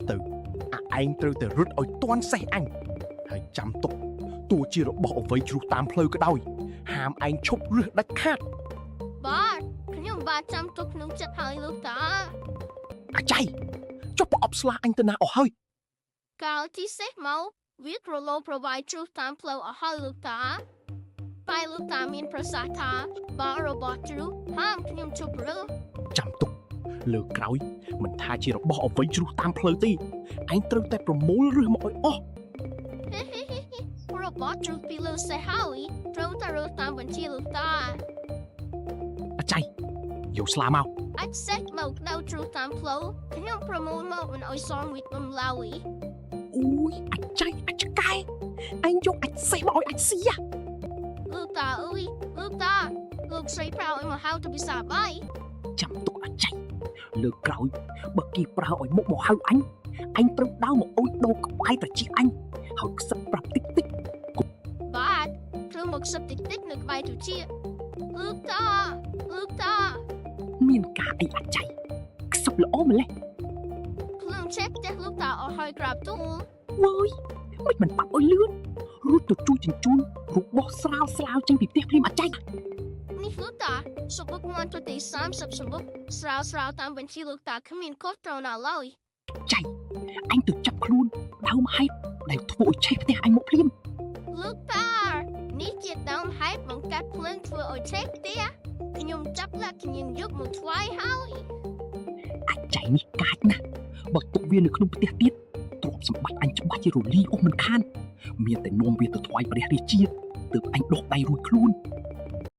ទៅឯងត្រូវតែរត់ឲ្យទាន់សេះអញហើយចាំទុកទោះជារបស់អ្វីជ្រុះតាមផ្លូវក៏ដោយហាមឯងឈប់រឹសដាច់ខាត បាទខ្ញុំបាទចាំទុកក្នុងចិត្តហើយលោកតា អាចៃចុះប្រអប់ស្លាអញទៅណាអស់ហើយ កាលទីសេះមកវាក្រឡូប្រវាយជ្រុះតាមផ្លូវអស់ហើយលោកតាតែលោកតាមានប្រសាសន៍ថាបើរបស់ជ្រុះហាមខ្ញុំឈប់រើស ចាំទុកលើក្រោយមិនថាជារបស់អ្វីជ្រុះតាមផ្លូវទេឯងត្រូវតែប្រមូលរឹសមកឲ្យអស់ របស់ជ្រុះពីលើសេះហើយត្រូវតែរើសតាមបញ្ជាលោកតា អាចៃយកស្លាមក អាចសេះមកដៅជ្រុះតាមផ្លូវខ្ញុំប្រមូលមកមិនឲ្យសងវិតបំឡើយ អូយអាចៃអាចកែឯងយកអាចសេះមកឲ្យអាចស៊ី លោកតាអើយលោកតាលោកស្រីប្រៅឲ្យមកហៅទៅពិសាបាយ ចាំទុកអាចៃលើក្រោយបើគេប្រើឲ្យមុខមកហៅអញត្រូវដៅមកអុយដោក្បាយត្រចៀកអញហើយខ្សឹបប្រាប់តិចតិច បាទធ្វើមកសឹបតិចតិចនៅក្បែរទូជាលោកតាលោកតា មានការអីអាចៃខ្សឹបល្អម្លេះ ភ្លើងឆេះផ្ទះលោកតាអស់ហើយក្រាបទូល វើយមិនបាត់ឲ្យលឿនរួចទៅជួយជញ្ជូនរបស់ស្រាវចេញពីផ្ទះភ្លាមអាចៃ នេះលោកតាសុបុកមកទៅទី30សុបុកស្រាវតាមបញ្ជីលោកតាគ្មានខុសត្រូវណាឡើយ ចៃអញទៅចាប់ខ្លួនដើមហេតុដែលធ្វើឲ្យឆេះផ្ទះអញមកភ្លាម លោកតានេះជាដើមហេតុបង្កាត់ភ្លើងធ្វើឲ្យឆេះផ្ទះខ្ញុំចាប់លាក់ខ្ញុំយកមកថ្វាយហើយ អាចៃនេះកាចណាស់បើទុកវានៅក្នុងផ្ទះទៀតទ្រព្យសម្បត្តិអញច្បាស់ជារលាយអស់មិនខានមានតែនាំវាទៅថ្វាយព្រះរាជាទើបអញដកដៃរួចខ្លួន